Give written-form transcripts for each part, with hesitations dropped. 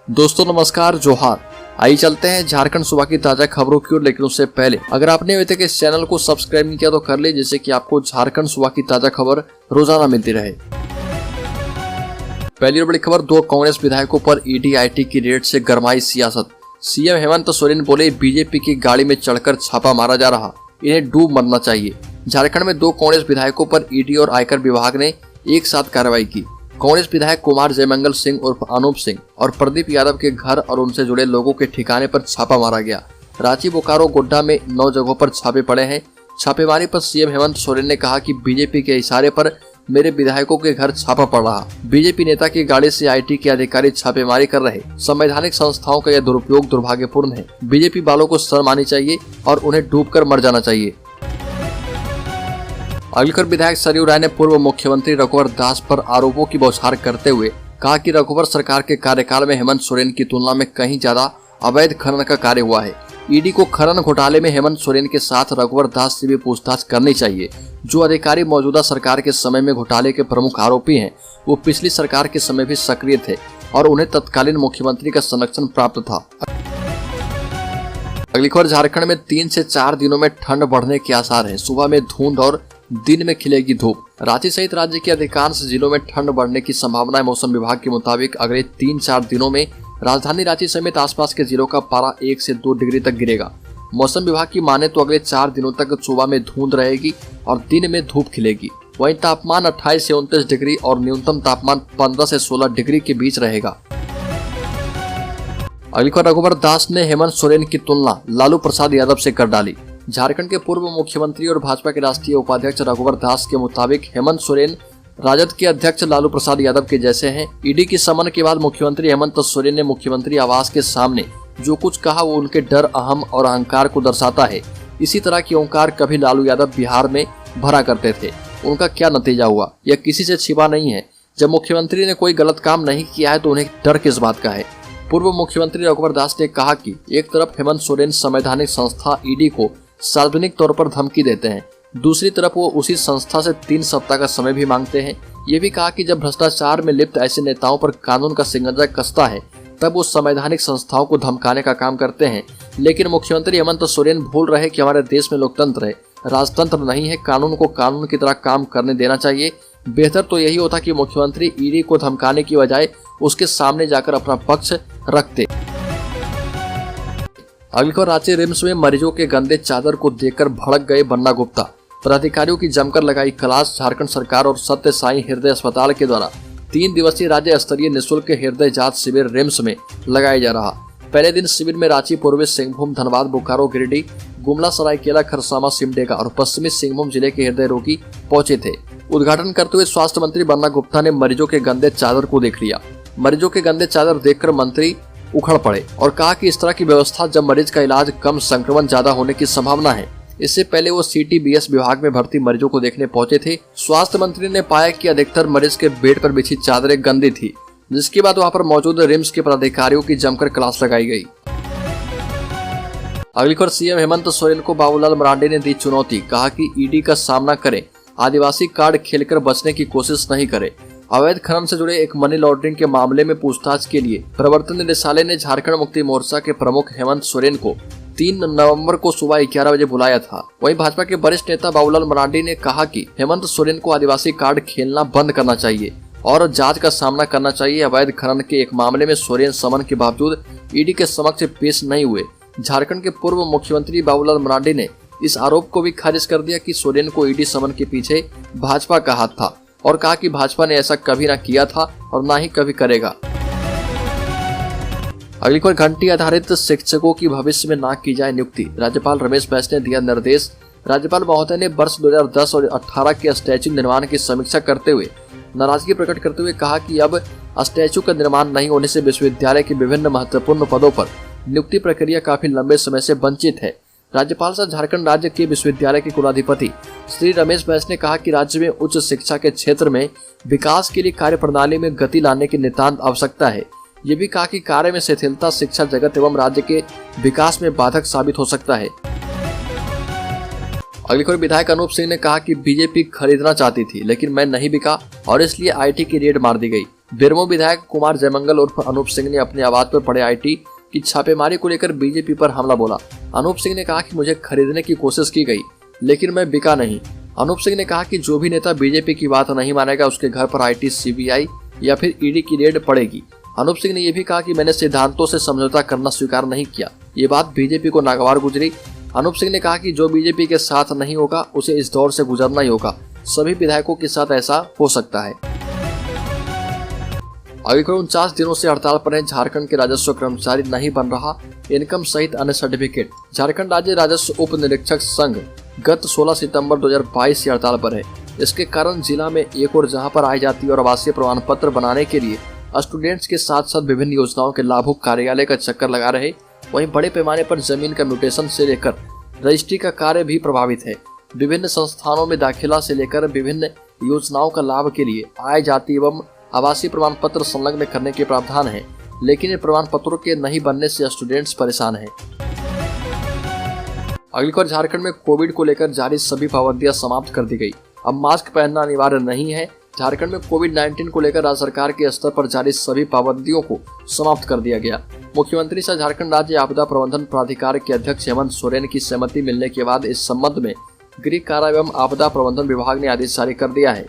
दोस्तों नमस्कार, जोहार। आइए चलते हैं झारखंड सुबह की ताजा खबरों की ओर, लेकिन उससे पहले अगर आपने अभी तक इस चैनल को सब्सक्राइब नहीं किया तो कर ले, जिससे कि आपको झारखंड सुबह की ताजा खबर रोजाना मिलती रहे। पहली और बड़ी खबर, 2 कांग्रेस विधायकों पर ईडी-आईटी की रेड से गरमाई सियासत। सीएम हेमंत सोरेन बोले, बीजेपी की गाड़ी में चढ़कर छापा मारा जा रहा, इन्हें डूब मरना चाहिए। झारखंड में 2 कांग्रेस विधायकों पर ईडी और आयकर विभाग ने एक साथ कार्रवाई की। कांग्रेस विधायक कुमार जयमंगल सिंह उर्फ अनूप सिंह और प्रदीप यादव के घर और उनसे जुड़े लोगों के ठिकाने पर छापा मारा गया। रांची, बोकारो, गोड्डा में 9 जगहों पर छापे पड़े हैं। छापेमारी पर सीएम हेमंत सोरेन ने कहा कि बीजेपी के इशारे पर मेरे विधायकों के घर छापा पड़ रहा। बीजेपी नेता की गाड़ी से आईटी के अधिकारी छापेमारी कर रहे। संवैधानिक संस्थाओं का यह दुरुपयोग दुर्भाग्यपूर्ण है। बीजेपी वालों को शर्म आनी चाहिए और उन्हें डूबकर मर जाना चाहिए। अगली खबर, विधायक सरयू राय ने पूर्व मुख्यमंत्री रघुवर दास पर आरोपों की बौछार करते हुए कहा कि रघुवर सरकार के कार्यकाल में हेमंत सोरेन की तुलना में कहीं ज्यादा अवैध खनन का कार्य हुआ है। ईडी को खनन घोटाले में हेमंत सोरेन के साथ रघुवर दास से भी पूछताछ करनी चाहिए। जो अधिकारी मौजूदा सरकार के समय में घोटाले के प्रमुख आरोपी हैं, वो पिछली सरकार के समय भी सक्रिय थे और उन्हें तत्कालीन मुख्यमंत्री का संरक्षण प्राप्त था। अगली खबर, झारखंड में 3 से 4 दिनों में ठंड बढ़ने के आसार हैं। सुबह में धुंध और दिन में खिलेगी धूप। रांची सहित राज्य के अधिकांश जिलों में ठंड बढ़ने की संभावना है। मौसम विभाग के मुताबिक अगले 3-4 दिनों में राजधानी रांची समेत आसपास के जिलों का पारा 1 से 2 डिग्री तक गिरेगा। मौसम विभाग की माने तो अगले 4 दिनों तक सुबह में धुंध रहेगी और दिन में धूप खिलेगी। वहीं तापमान 28 से 29 डिग्री और न्यूनतम तापमान 15 से 16 डिग्री के बीच रहेगा। अगली खबर, रघुवर दास ने हेमंत सोरेन की तुलना लालू प्रसाद यादव से कर डाली। झारखंड के पूर्व मुख्यमंत्री और भाजपा के राष्ट्रीय उपाध्यक्ष रघुवर दास के मुताबिक हेमंत सोरेन राजद के अध्यक्ष लालू प्रसाद यादव के जैसे हैं। ईडी की समन के बाद मुख्यमंत्री हेमंत सोरेन ने मुख्यमंत्री आवास के सामने जो कुछ कहा वो उनके डर, अहम और अहंकार को दर्शाता है। इसी तरह की ओंकार कभी लालू यादव बिहार में भरा करते थे। उनका क्या नतीजा हुआ, यह किसी से छिपा नहीं है। जब मुख्यमंत्री ने कोई गलत काम नहीं किया है तो उन्हें डर किस बात का है। पूर्व मुख्यमंत्री रघुवर दास ने कहा कि एक तरफ हेमंत सोरेन संवैधानिक संस्था ईडी को सार्वजनिक तौर पर धमकी देते हैं, दूसरी तरफ वो उसी संस्था से 3 सप्ताह का समय भी मांगते हैं। ये भी कहा कि जब भ्रष्टाचार में लिप्त ऐसे नेताओं पर कानून का शिकंजा कसता है तब वो संवैधानिक संस्थाओं को धमकाने का काम करते हैं। लेकिन मुख्यमंत्री हेमंत सोरेन भूल रहे कि हमारे देश में लोकतंत्र है, राजतंत्र नहीं है। कानून को कानून की तरह काम करने देना चाहिए। बेहतर तो यही होता कि मुख्यमंत्री ईडी को धमकाने की बजाय उसके सामने जाकर अपना पक्ष रखते। अगली खबर, रांची रिम्स में मरीजों के गंदे चादर को देखकर भड़क गए बन्ना गुप्ता। पदाधिकारियों की जमकर लगाई क्लास। झारखंड सरकार और सत्य साई हृदय अस्पताल के द्वारा 3 दिवसीय राज्य स्तरीय निःशुल्क हृदय जांच शिविर रिम्स में लगाया जा रहा। पहले दिन शिविर में रांची, पूर्वी सिंहभूम, धनबाद, बोकारो, गिरिडीह, गुमला, सरायकेला, खरसावां, सिमडेगा और पश्चिमी सिंहभूम जिले के हृदय रोगी पहुंचे थे। उद्घाटन करते हुए स्वास्थ्य मंत्री बन्ना गुप्ता ने मरीजों के गंदे चादर को देख लिया। मरीजों के गंदे चादर देखकर मंत्री उखड़ पड़े और कहा कि इस तरह की व्यवस्था जब मरीज का इलाज कम, संक्रमण ज्यादा होने की संभावना है। इससे पहले वो सीटीबीएस विभाग में भर्ती मरीजों को देखने पहुंचे थे। स्वास्थ्य मंत्री ने पाया कि अधिकतर मरीज के बेड पर बिछी चादरें गंदी थी, जिसके बाद वहां पर मौजूद रिम्स के पदाधिकारियों की जमकर क्लास लगाई गई। अगली खबर, सीएम हेमंत सोरेन को बाबूलाल मरांडी ने दी चुनौती। कहा कि ईडी का सामना करें, आदिवासी कार्ड खेलकर बचने की कोशिश नहीं करे। अवैध खनन से जुड़े एक मनी लॉन्ड्रिंग के मामले में पूछताछ के लिए प्रवर्तन निदेशालय ने झारखंड मुक्ति मोर्चा के प्रमुख हेमंत सोरेन को 3 नवंबर को सुबह 11 बजे बुलाया था। वहीं भाजपा के वरिष्ठ नेता बाबूलाल मरांडी ने कहा कि हेमंत सोरेन को आदिवासी कार्ड खेलना बंद करना चाहिए और जांच का सामना करना चाहिए। अवैध खनन के एक मामले में सोरेन समन के बावजूद ईडी के समक्ष पेश नहीं हुए। झारखंड के पूर्व मुख्यमंत्री बाबूलाल मरांडी ने इस आरोप को भी खारिज कर दिया कि सोरेन को ईडी समन के पीछे भाजपा का हाथ था और कहा कि भाजपा ने ऐसा कभी ना किया था और ना ही कभी करेगा। अगली खबर, घंटी आधारित शिक्षकों की भविष्य में ना की जाए नियुक्ति। राज्यपाल रमेश बैस ने दिया निर्देश। राज्यपाल महोदय ने वर्ष 2010 और 18 के स्टैच्यू निर्माण की समीक्षा करते हुए नाराजगी प्रकट करते हुए कहा कि अब स्टैच्यू का निर्माण नहीं होने से विश्वविद्यालय के विभिन्न महत्वपूर्ण पदों पर नियुक्ति प्रक्रिया काफी लंबे समय से वंचित है। राज्यपाल से झारखंड राज्य के विश्वविद्यालय के कुलाधिपति श्री रमेश बैस ने कहा कि राज्य में उच्च शिक्षा के क्षेत्र में विकास के लिए कार्य प्रणाली में गति लाने की नितांत आवश्यकता है। ये भी कहा कि कार्य में शिथिलता शिक्षा जगत एवं राज्य के विकास में बाधक साबित हो सकता है। अगली खबर, विधायक अनूप सिंह ने कहा कि बीजेपी खरीदना चाहती थी लेकिन मैं नहीं बिका और इसलिए आईटी की रेड मार दी गई। बेरमो विधायक कुमार जयमंगल उर्फ अनूप सिंह ने अपने आवाज पर पड़े आईटी की छापेमारी को लेकर बीजेपी पर हमला बोला। अनूप सिंह ने कहा कि मुझे खरीदने की कोशिश की गई लेकिन मैं बिका नहीं। अनूप सिंह ने कहा कि जो भी नेता बीजेपी की बात नहीं मानेगा उसके घर पर आईटी, सीबीआई या फिर ईडी की रेड पड़ेगी। अनूप सिंह ने यह भी कहा कि मैंने सिद्धांतों से समझौता करना स्वीकार नहीं किया। ये बात बीजेपी को नागवार गुजरी। अनूप सिंह ने कहा कि जो बीजेपी के साथ नहीं होगा उसे इस दौर से गुजरना ही होगा। सभी विधायकों के साथ ऐसा हो सकता है। आगे 49 दिनों से हड़ताल पर है झारखंड के राजस्व कर्मचारी, नहीं बन रहा इनकम सहित अन्य सर्टिफिकेट। झारखंड राज्य राजस्व उप निरीक्षक संघ गत 16 सितंबर 2022 से हड़ताल पर है। इसके कारण जिला में एक और जहां पर आय जाति और आवासीय प्रमाण पत्र बनाने के लिए स्टूडेंट्स के साथ साथ विभिन्न योजनाओं के लाभुक कार्यालय का चक्कर लगा रहे, वहीं बड़े पैमाने पर जमीन का म्यूटेशन से लेकर रजिस्ट्री का कार्य भी प्रभावित है। विभिन्न संस्थानों में दाखिला से लेकर विभिन्न योजनाओं का लाभ के लिए आय जाति एवं आवासीय प्रमाण पत्र संलग्न करने के प्रावधान है, लेकिन इन प्रमाण पत्रों के नहीं बनने से स्टूडेंट्स परेशान हैं। अगली खबर, झारखंड में कोविड को लेकर जारी सभी पाबंदियां समाप्त कर दी गई। अब मास्क पहनना अनिवार्य नहीं है। झारखंड में कोविड-19 को लेकर राज्य सरकार के स्तर पर जारी सभी पाबंदियों को समाप्त कर दिया गया। मुख्यमंत्री सह झारखंड राज्य आपदा प्रबंधन प्राधिकार के अध्यक्ष हेमंत सोरेन की सहमति मिलने के बाद इस संबंध में गृह कारा एवं आपदा प्रबंधन विभाग ने आदेश जारी कर दिया है।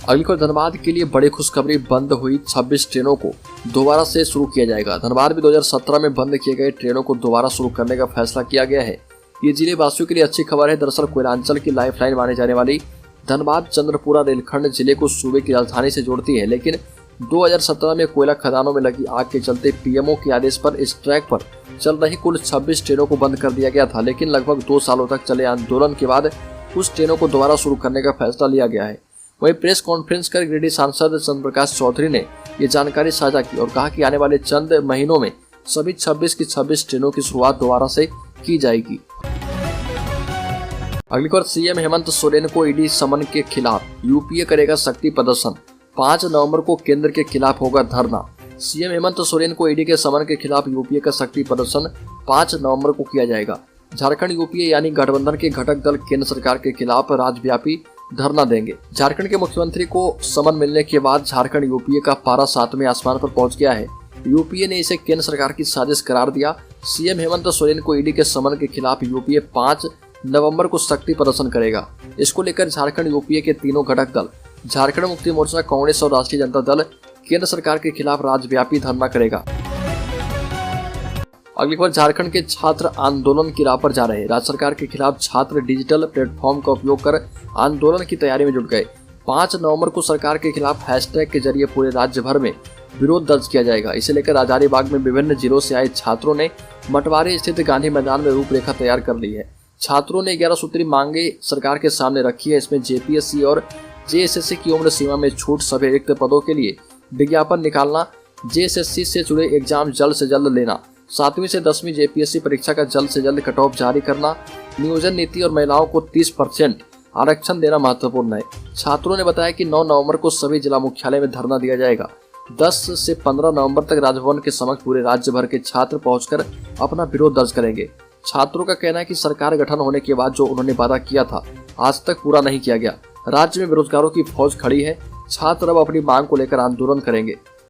अगली खबर, धनबाद के लिए बड़ी खुशखबरी, बंद हुई 26 ट्रेनों को दोबारा से शुरू किया जाएगा। धनबाद में 2017 में बंद किए गए ट्रेनों को दोबारा शुरू करने का फैसला किया गया है। ये जिले वासियों के लिए अच्छी खबर है। दरअसल कोयलांचल की लाइफलाइन माने जाने वाली धनबाद चंद्रपुरा रेलखंड जिले को सूबे की राजधानी से जोड़ती है, लेकिन 2017 में कोयला खदानों में लगी आग के चलते पीएमओ के आदेश पर इस ट्रैक पर चल रही कुल 26 ट्रेनों को बंद कर दिया गया था। लेकिन लगभग 2 सालों तक चले आंदोलन के बाद कुछ ट्रेनों को दोबारा शुरू करने का फैसला लिया गया है। वहीं प्रेस कॉन्फ्रेंस कर गिरिडीह सांसद चंद्र प्रकाश चौधरी ने ये जानकारी साझा की और कहा कि आने वाले चंद महीनों में सभी 26 की 26 ट्रेनों की शुरुआत दोबारा से की जाएगी। अगली खबर, सीएम हेमंत सोरेन को ईडी समन के खिलाफ यूपीए करेगा शक्ति प्रदर्शन। 5 नवंबर को केंद्र के खिलाफ होगा धरना। सीएम हेमंत सोरेन को ईडी के समन के खिलाफ यूपीए का शक्ति प्रदर्शन 5 नवंबर को किया जाएगा। झारखंड यूपीए यानी गठबंधन के घटक दल केंद्र सरकार के खिलाफ राज्यव्यापी धरना देंगे। झारखंड के मुख्यमंत्री को समन मिलने के बाद झारखंड यूपीए का पारा 7वें आसमान पर पहुंच गया है। यूपीए ने इसे केंद्र सरकार की साजिश करार दिया। सीएम हेमंत सोरेन को ईडी के समन के खिलाफ यूपीए 5 नवंबर को शक्ति प्रदर्शन करेगा। इसको लेकर झारखंड यूपीए के तीनों घटक दल झारखंड मुक्ति मोर्चा, कांग्रेस और राष्ट्रीय जनता दल केंद्र सरकार के खिलाफ राज्यव्यापी धरना करेगा। अगली खबर, झारखंड के छात्र आंदोलन की राह पर जा रहे हैं। राज्य सरकार के खिलाफ छात्र डिजिटल प्लेटफॉर्म का उपयोग कर आंदोलन की तैयारी में जुट गए। 5 नवंबर को सरकार के खिलाफ हैशटैग के जरिए पूरे राज्य भर में विरोध दर्ज किया जाएगा। इसे लेकर हजारीबाग में विभिन्न जिलों से आए छात्रों ने मटवारी स्थित गांधी मैदान में रूपरेखा तैयार कर ली है। छात्रों ने 11 सूत्री मांगे सरकार के सामने रखी है। इसमें जेपीएससी और जेएसएससी की उम्र सीमा में छूट, सभी रिक्त पदों के लिए विज्ञापन निकालना, जेएसएससी से जुड़े एग्जाम जल्द से जल्द लेना, 7वीं से 10वीं जेपीएससी परीक्षा का जल्द से जल्द कट ऑफ जारी करना, नियोजन नीति और महिलाओं को 30% आरक्षण देना महत्वपूर्ण है। छात्रों ने बताया कि 9 नवंबर को सभी जिला मुख्यालय में धरना दिया जाएगा। 10 से 15 नवंबर तक राजभवन के समक्ष पूरे राज्य भर के छात्र पहुंचकर अपना विरोध दर्ज करेंगे। छात्रों का कहना है कि सरकार गठन होने के बाद जो उन्होंने वादा किया था आज तक पूरा नहीं किया गया। राज्य में बेरोजगारों की फौज खड़ी है। छात्र अब अपनी मांग को लेकर आंदोलन करेंगे।